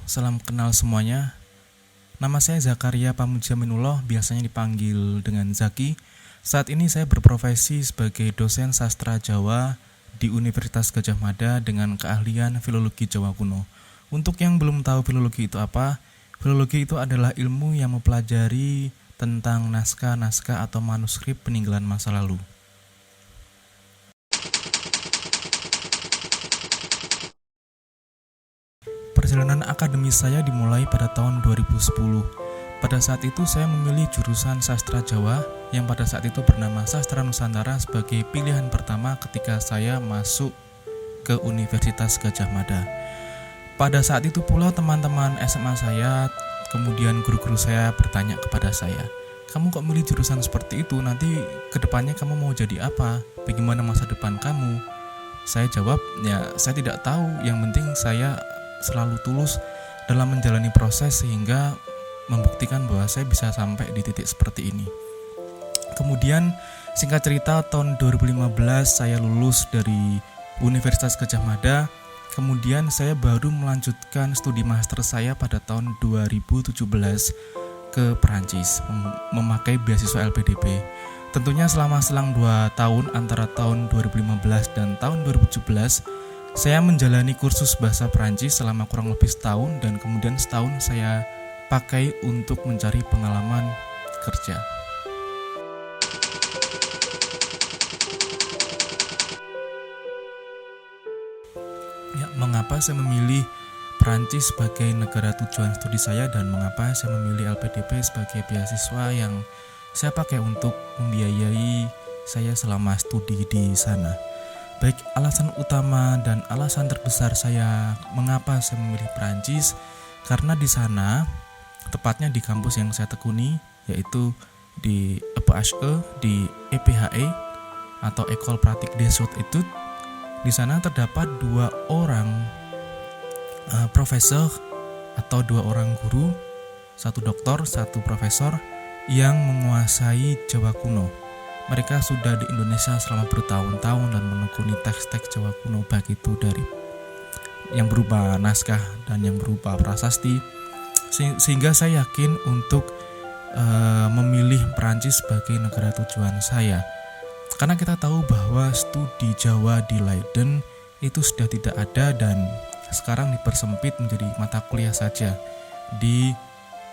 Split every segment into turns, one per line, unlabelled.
salam kenal semuanya. Nama saya Zakaria Pamujaminullah, biasanya dipanggil dengan Zaki. Saat ini saya berprofesi sebagai dosen sastra Jawa di Universitas Gadjah Mada dengan keahlian filologi Jawa kuno. Untuk yang belum tahu filologi itu apa, filologi itu adalah ilmu yang mempelajari tentang naskah-naskah atau manuskrip peninggalan masa lalu. Perjalanan akademis saya dimulai pada tahun 2010. Pada saat itu saya memilih jurusan sastra Jawa yang pada saat itu bernama Sastra Nusantara sebagai pilihan pertama ketika saya masuk ke Universitas Gadjah Mada. Pada saat itu pula teman-teman SMA saya, kemudian guru-guru saya bertanya kepada saya, "Kamu kok milih jurusan seperti itu? Nanti kedepannya kamu mau jadi apa? Bagaimana masa depan kamu?" Saya jawab, "Ya, saya tidak tahu. Yang penting saya selalu tulus dalam menjalani proses sehingga membuktikan bahwa saya bisa sampai di titik seperti ini." Kemudian singkat cerita tahun 2015 saya lulus dari Universitas Gadjah Mada. Kemudian saya baru melanjutkan studi master saya pada tahun 2017 ke Perancis memakai beasiswa LPDP. Tentunya selama selang 2 tahun antara tahun 2015 dan tahun 2017 saya menjalani kursus bahasa Perancis selama kurang lebih setahun dan kemudian setahun saya pakai untuk mencari pengalaman kerja. Ya, mengapa saya memilih Perancis sebagai negara tujuan studi saya dan mengapa saya memilih LPDP sebagai beasiswa yang saya pakai untuk membiayai saya selama studi di sana? Baik, alasan utama dan alasan terbesar saya mengapa saya memilih Perancis karena di sana, tepatnya di kampus yang saya tekuni, yaitu di EPHE, di EPHE atau École Pratique des Hautes Études. Di sana terdapat 2 orang profesor atau 2 orang guru, 1 doktor, 1 profesor yang menguasai Jawa kuno. Mereka sudah di Indonesia selama bertahun-tahun dan menekuni teks-teks Jawa kuno, baik itu dari yang berupa naskah dan yang berupa prasasti, sehingga saya yakin untuk memilih Perancis sebagai negara tujuan saya. Karena kita tahu bahwa studi Jawa di Leiden itu sudah tidak ada dan sekarang dipersempit menjadi mata kuliah saja di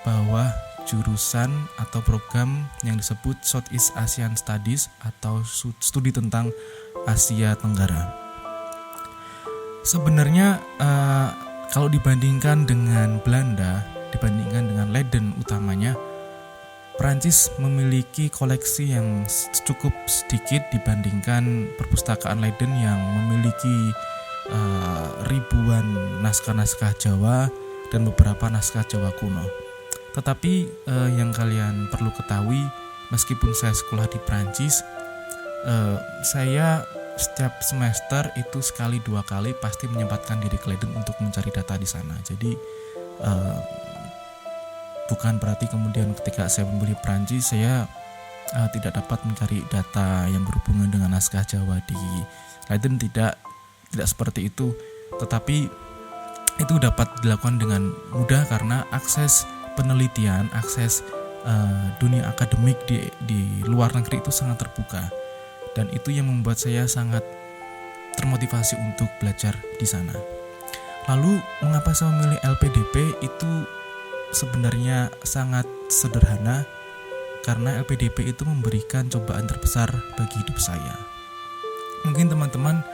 bawah jurusan atau program yang disebut Southeast Asian Studies atau studi tentang Asia Tenggara. Sebenarnya kalau dibandingkan dengan Belanda, dibandingkan dengan Leiden utamanya, Perancis memiliki koleksi yang cukup sedikit dibandingkan perpustakaan Leiden yang memiliki ribuan naskah-naskah Jawa dan beberapa naskah Jawa kuno. Tetapi yang kalian perlu ketahui, meskipun saya sekolah di Perancis, saya setiap semester itu sekali 2 kali pasti menyempatkan diri ke Leiden untuk mencari data di sana. Jadi bukan berarti kemudian ketika saya membeli Perancis saya tidak dapat mencari data yang berhubungan dengan naskah Jawa di Leiden, tidak seperti itu. Tetapi itu dapat dilakukan dengan mudah karena akses penelitian, akses dunia akademik di luar negeri itu sangat terbuka, dan itu yang membuat saya sangat termotivasi untuk belajar di sana. Lalu mengapa saya memilih LPDP? Itu sebenarnya sangat sederhana, karena LPDP itu memberikan cobaan terbesar bagi hidup saya. Mungkin teman-teman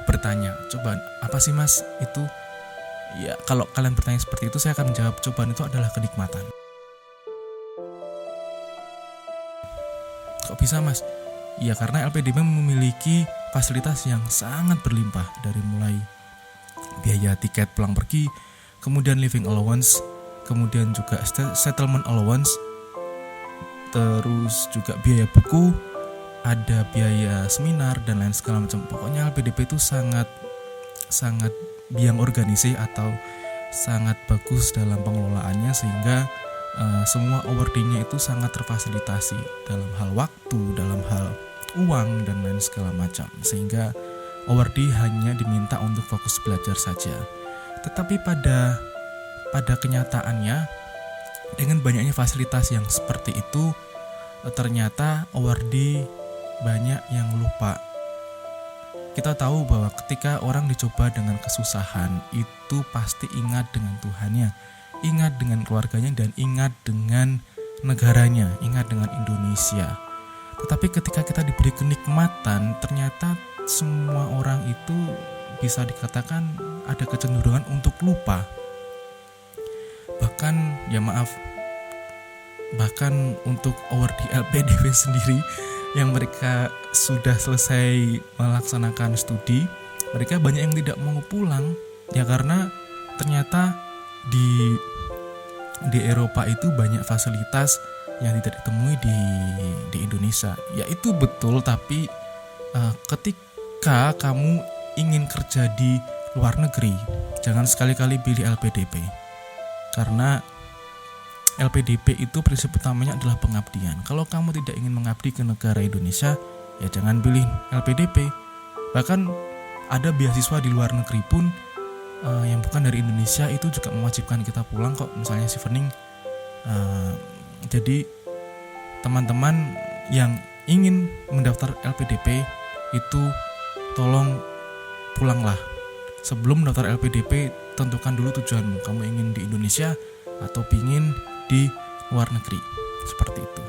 bertanya, cobaan apa sih mas itu? Ya, kalau kalian bertanya seperti itu, saya akan menjawab cobaan itu adalah kenikmatan. Kok bisa mas? Ya karena LPDP memiliki fasilitas yang sangat berlimpah, dari mulai biaya tiket pulang pergi, kemudian living allowance, kemudian juga settlement allowance, terus juga biaya buku, ada biaya seminar dan lain segala macam. Pokoknya LPDP itu sangat biang organisasi atau sangat bagus dalam pengelolaannya, sehingga semua awardingnya itu sangat terfasilitasi dalam hal waktu, dalam hal uang dan lain segala macam, sehingga awardee hanya diminta untuk fokus belajar saja. Tetapi pada pada kenyataannya dengan banyaknya fasilitas yang seperti itu, ternyata awardee banyak yang lupa. Kita tahu bahwa ketika orang dicoba dengan kesusahan, itu pasti ingat dengan Tuhannya, ingat dengan keluarganya, dan ingat dengan negaranya, ingat dengan Indonesia. Tetapi ketika kita diberi kenikmatan, ternyata semua orang itu bisa dikatakan ada kecenderungan untuk lupa. Bahkan untuk awardee LPDP sendiri yang mereka sudah selesai melaksanakan studi, mereka banyak yang tidak mau pulang ya, karena ternyata di Eropa itu banyak fasilitas yang tidak ditemui di Indonesia. Ya itu betul, tapi ketika kamu ingin kerja di luar negeri, jangan sekali-kali pilih LPDP, karena LPDP itu prinsip utamanya adalah pengabdian. Kalau kamu tidak ingin mengabdi ke negara Indonesia, ya jangan pilih LPDP. Bahkan ada beasiswa di luar negeri pun yang bukan dari Indonesia itu juga mewajibkan kita pulang kok, misalnya Chevening. Jadi teman-teman yang ingin mendaftar LPDP itu tolong pulanglah. Sebelum mendaftar LPDP, tentukan dulu tujuanmu. Kamu ingin di Indonesia atau ingin di luar negeri, seperti itu.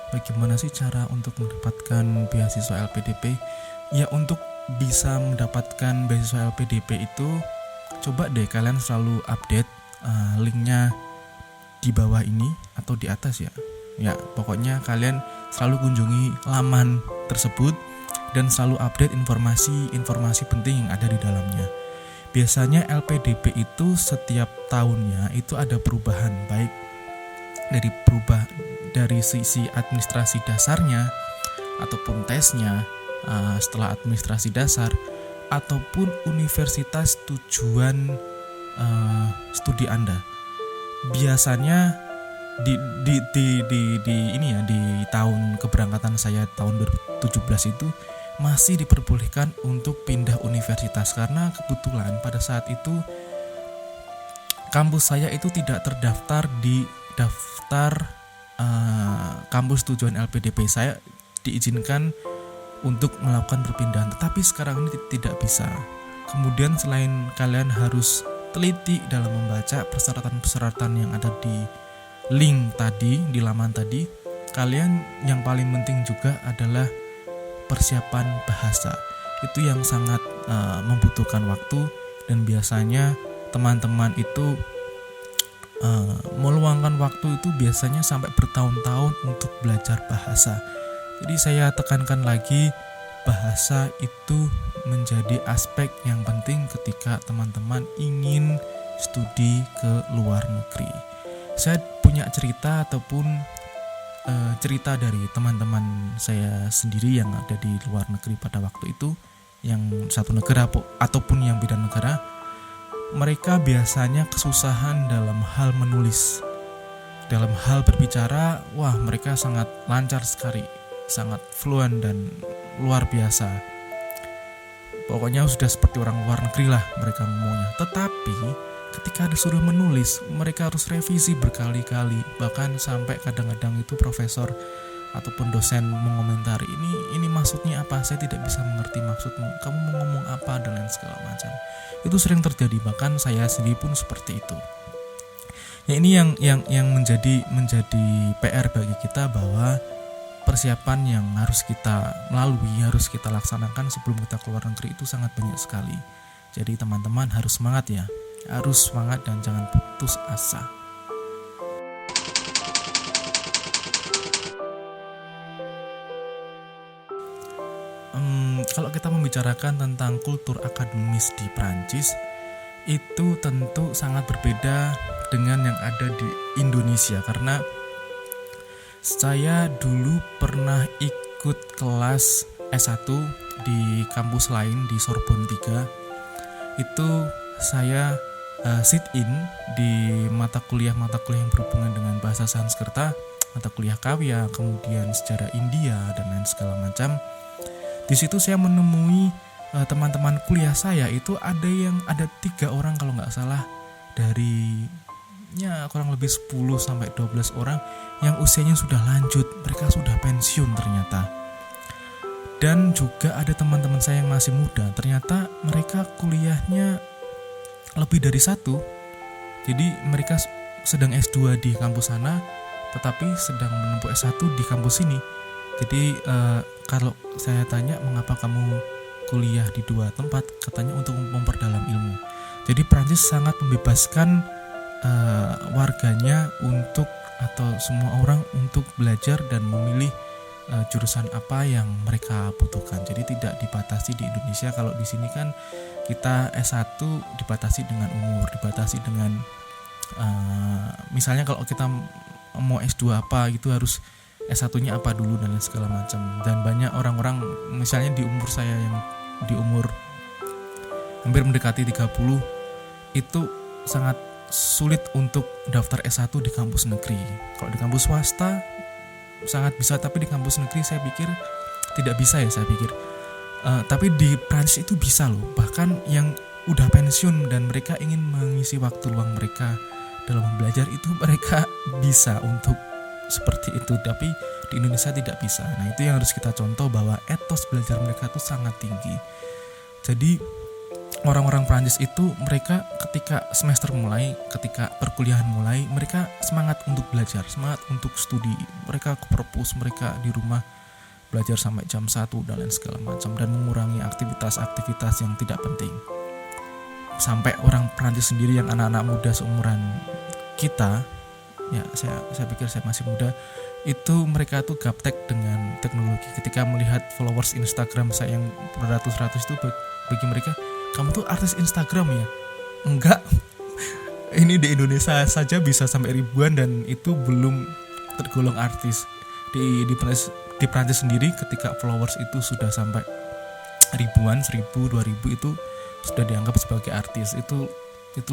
Bagaimana sih cara untuk mendapatkan beasiswa LPDP? Ya, untuk bisa mendapatkan beasiswa LPDP itu, coba deh kalian selalu update linknya di bawah ini atau di atas ya. Ya, pokoknya kalian selalu kunjungi laman tersebut dan selalu update informasi penting yang ada di dalamnya. Biasanya LPDP itu setiap tahunnya itu ada perubahan, baik dari sisi administrasi dasarnya ataupun tesnya setelah administrasi dasar, ataupun universitas tujuan studi Anda. Biasanya di tahun keberangkatan saya tahun 2017 itu masih diperbolehkan untuk pindah universitas, karena kebetulan pada saat itu kampus saya itu tidak terdaftar di daftar kampus tujuan LPDP. Saya diizinkan untuk melakukan perpindahan, tetapi sekarang ini tidak bisa. Kemudian selain kalian harus teliti dalam membaca persyaratan-persyaratan yang ada di link tadi, di laman tadi, kalian yang paling penting juga adalah persiapan bahasa. Itu yang sangat membutuhkan waktu, dan biasanya teman-teman itu meluangkan waktu itu biasanya sampai bertahun-tahun untuk belajar bahasa. Jadi saya tekankan lagi, bahasa itu menjadi aspek yang penting ketika teman-teman ingin studi ke luar negeri. Saya punya cerita ataupun cerita dari teman-teman saya sendiri yang ada di luar negeri pada waktu itu, yang satu negara ataupun yang beda negara. Mereka biasanya kesusahan dalam hal menulis, dalam hal berbicara. Wah, mereka sangat lancar sekali, sangat fluent dan luar biasa. Pokoknya sudah seperti orang luar negeri lah mereka ngomongnya. Tetapi ketika disuruh menulis, mereka harus revisi berkali-kali. Bahkan sampai kadang-kadang itu profesor ataupun dosen mengomentari, ini maksudnya apa? Saya tidak bisa mengerti maksudmu. Kamu mau ngomong apa? Dan lain segala macam. Itu sering terjadi. Bahkan saya sendiri pun seperti itu. Ya, ini yang menjadi PR bagi kita, bahwa persiapan yang harus kita melalui, harus kita laksanakan sebelum kita keluar negeri itu sangat banyak sekali. Jadi teman-teman harus semangat ya. Harus semangat dan jangan putus asa. Kalau kita membicarakan tentang kultur akademis di Prancis, itu tentu sangat berbeda dengan yang ada di Indonesia, karena saya dulu pernah ikut kelas S1 di kampus lain di Sorbonne 3. Itu saya sit in di mata kuliah yang berhubungan dengan bahasa Sanskerta, mata kuliah Kawya, kemudian sejarah India dan lain segala macam. Di situ saya menemui teman-teman kuliah saya itu ada 3 orang kalau nggak salah, dari kurang lebih 10 sampai 12 orang yang usianya sudah lanjut, mereka sudah pensiun ternyata. Dan juga ada teman-teman saya yang masih muda, ternyata mereka kuliahnya lebih dari 1. Jadi mereka sedang S2 di kampus sana, tetapi sedang menempuh S1 di kampus ini. Jadi kalau saya tanya mengapa kamu kuliah di 2 tempat, katanya untuk memperdalam ilmu. Jadi Prancis sangat membebaskan warganya untuk, atau semua orang untuk belajar dan memilih jurusan apa yang mereka butuhkan. Jadi tidak dibatasi di Indonesia. Kalau di sini kan kita S1 dibatasi dengan umur, dibatasi dengan misalnya kalau kita mau S2 apa gitu harus S1-nya apa dulu dan segala macam. Dan banyak orang-orang misalnya di umur saya yang di umur hampir mendekati 30 itu sangat sulit untuk daftar S1 di kampus negeri. Kalau di kampus swasta sangat bisa, tapi di kampus negeri saya pikir tidak bisa ya, saya pikir. Tapi di Prancis itu bisa loh. Bahkan yang udah pensiun dan mereka ingin mengisi waktu luang mereka dalam belajar itu mereka bisa untuk seperti itu. Tapi di Indonesia tidak bisa. Nah itu yang harus kita contoh, bahwa etos belajar mereka itu sangat tinggi. Jadi orang-orang Prancis itu mereka ketika semester mulai, ketika perkuliahan mulai, mereka semangat untuk belajar, semangat untuk studi. Mereka ke perpus, mereka di rumah belajar sampai jam 1 dan lain segala macam, dan mengurangi aktivitas-aktivitas yang tidak penting. Sampai orang Prancis sendiri yang anak-anak muda seumuran kita, ya saya pikir saya masih muda, itu mereka tuh gaptek dengan teknologi. Ketika melihat followers Instagram saya yang beratus-ratus itu, bagi mereka, kamu tuh artis Instagram ya? Enggak. Ini di Indonesia saja bisa sampai ribuan dan itu belum tergolong artis. Di Prancis sendiri ketika followers itu sudah sampai ribuan, 1000, 2000 itu sudah dianggap sebagai artis. Itu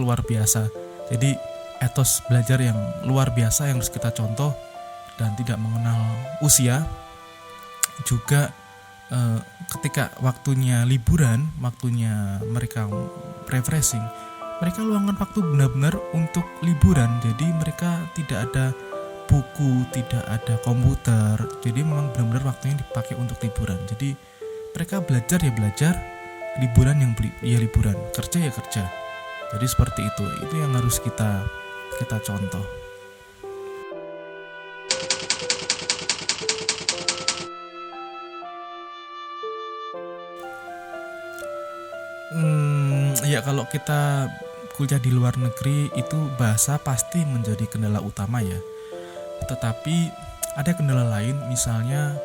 luar biasa. Jadi etos belajar yang luar biasa yang harus kita contoh dan tidak mengenal usia. Juga ketika waktunya liburan, waktunya mereka refreshing, mereka luangkan waktu benar-benar untuk liburan. Jadi mereka tidak ada buku, tidak ada komputer. Jadi memang benar-benar waktunya dipakai untuk liburan. Jadi mereka belajar ya belajar, liburan ya liburan, kerja ya kerja. Jadi seperti itu yang harus kita contoh. Ya kalau kita kuliah di luar negeri itu bahasa pasti menjadi kendala utama ya. Tetapi ada kendala lain, misalnya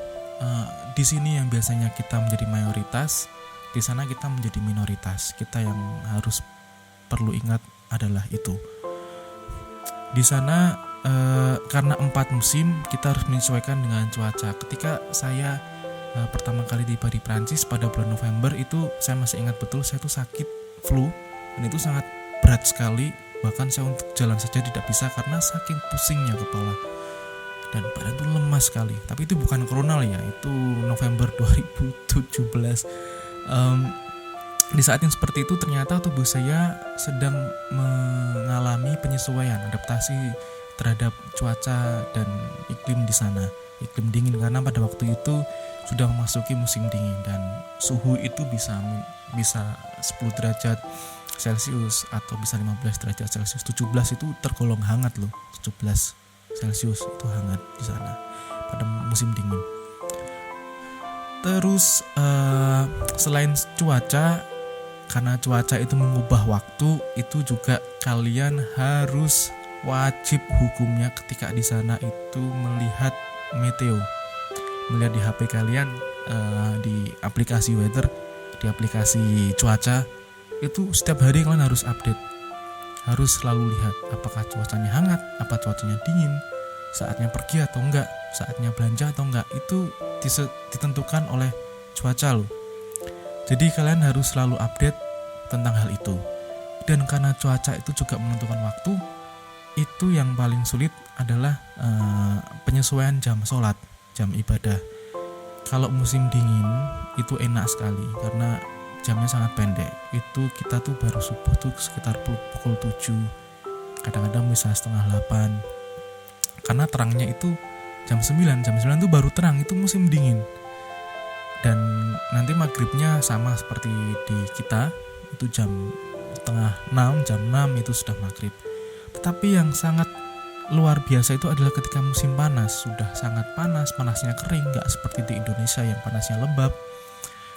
di sini yang biasanya kita menjadi mayoritas, di sana kita menjadi minoritas. Kita yang harus perlu ingat adalah itu. Di sana karena 4 musim kita harus menyesuaikan dengan cuaca. Ketika saya pertama kali tiba di Prancis pada bulan November itu, saya masih ingat betul, saya tuh sakit flu dan itu sangat berat sekali. Bahkan saya untuk jalan saja tidak bisa karena saking pusingnya kepala dan badan tuh lemas sekali. Tapi itu bukan corona ya, itu November 2017. Di saat yang seperti itu ternyata tubuh saya sedang mengalami penyesuaian, adaptasi terhadap cuaca dan iklim di sana, iklim dingin, karena pada waktu itu sudah memasuki musim dingin dan suhu itu bisa 10 derajat Celcius atau bisa 15 derajat Celcius. 17 itu tergolong hangat loh. 17 Celcius itu hangat di sana pada musim dingin. Terus selain cuaca, karena cuaca itu mengubah waktu, itu juga kalian harus wajib hukumnya ketika di sana itu melihat meteo, melihat di HP kalian, di aplikasi weather, di aplikasi cuaca itu setiap hari kalian harus update, harus selalu lihat apakah cuacanya hangat, apa cuacanya dingin, saatnya pergi atau enggak, saatnya belanja atau enggak, itu ditentukan oleh cuaca loh. Jadi kalian harus selalu update tentang hal itu. Dan karena cuaca itu juga menentukan waktu, itu yang paling sulit adalah penyesuaian jam sholat, jam ibadah. Kalau musim dingin itu enak sekali karena jamnya sangat pendek. Itu kita tuh baru subuh tuh sekitar pukul 7, kadang-kadang bisa setengah 8. Karena terangnya itu jam 9 tuh baru terang, itu musim dingin. Dan nanti maghribnya sama seperti di kita, itu jam setengah 6, jam 6 itu sudah maghrib. Tetapi yang sangat luar biasa itu adalah ketika musim panas, sudah sangat panas, panasnya kering, gak seperti di Indonesia yang panasnya lembab.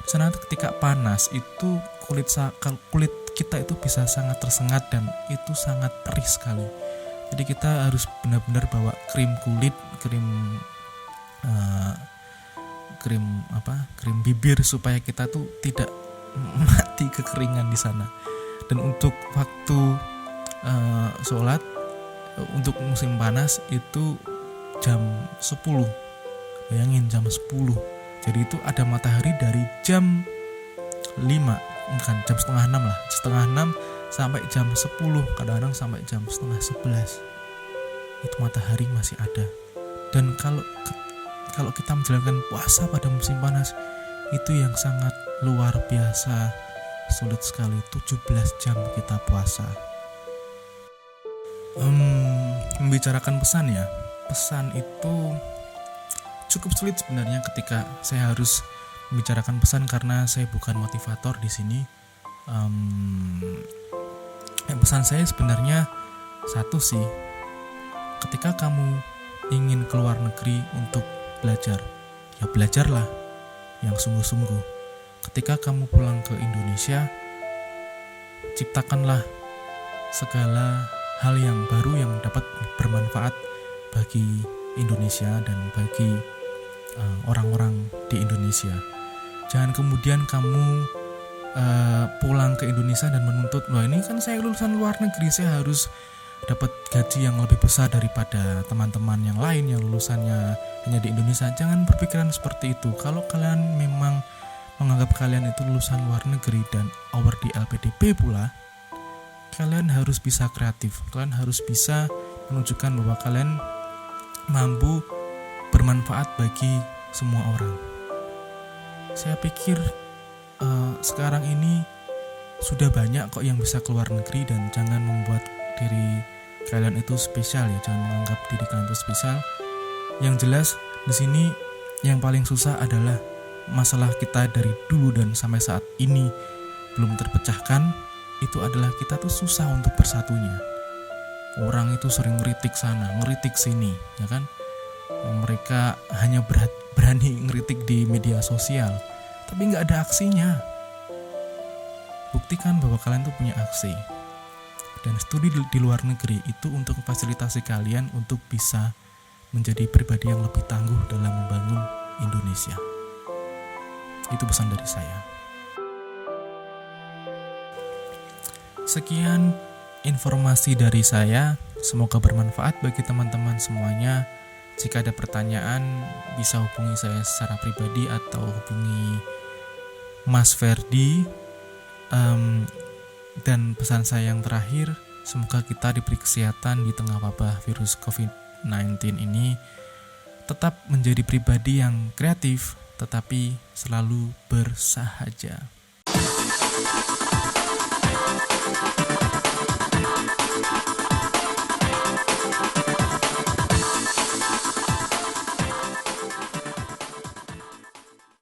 Di sana ketika panas itu kulit kita itu bisa sangat tersengat dan itu sangat perih sekali. Jadi kita harus benar-benar bawa krim kulit, krim bibir supaya kita tuh tidak mati kekeringan di sana. Dan untuk waktu sholat untuk musim panas itu jam 10. Bayangin jam 10. Jadi itu ada matahari dari jam 5, bukan jam setengah 6 lah. Setengah 6 sampai jam 10, kadang-kadang sampai jam setengah 11. Itu matahari masih ada. Dan kalau kita menjalankan puasa pada musim panas, itu yang sangat luar biasa, sulit sekali. 17 jam kita puasa. Membicarakan pesan ya, pesan itu cukup sulit sebenarnya ketika saya harus membicarakan pesan karena saya bukan motivator di sini. Pesan saya sebenarnya satu sih, ketika kamu ingin keluar negeri untuk belajar, ya belajarlah yang sungguh-sungguh. Ketika kamu pulang ke Indonesia, ciptakanlah segala hal yang baru yang dapat bermanfaat bagi Indonesia dan bagi orang-orang di Indonesia. Jangan kemudian kamu pulang ke Indonesia dan menuntut, wah ini kan saya lulusan luar negeri, saya harus dapat gaji yang lebih besar daripada teman-teman yang lain yang lulusannya hanya di Indonesia. Jangan berpikiran seperti itu. Kalau kalian memang menganggap kalian itu lulusan luar negeri dan award di LPDP pula, kalian harus bisa kreatif. Kalian harus bisa menunjukkan bahwa kalian mampu bermanfaat bagi semua orang. Saya pikir sekarang ini sudah banyak kok yang bisa keluar negeri, dan jangan membuat diri kalian itu spesial ya. Jangan menganggap diri kalian itu spesial. Yang jelas di sini yang paling susah adalah masalah kita dari dulu dan sampai saat ini belum terpecahkan. Itu adalah kita tuh susah untuk bersatunya. Orang itu sering ngeritik sana, ngeritik sini, ya kan? Mereka hanya berani ngeritik di media sosial, tapi nggak ada aksinya. Buktikan bahwa kalian tuh punya aksi. Dan studi di luar negeri itu untuk memfasilitasi kalian untuk bisa menjadi pribadi yang lebih tangguh dalam membangun Indonesia. Itu pesan dari saya. Sekian informasi dari saya, semoga bermanfaat bagi teman-teman semuanya. Jika ada pertanyaan bisa hubungi saya secara pribadi atau hubungi Mas Ferdi. Dan pesan saya yang terakhir, semoga kita diberi kesehatan di tengah wabah virus COVID-19 ini. Tetap menjadi pribadi yang kreatif, tetapi selalu bersahaja.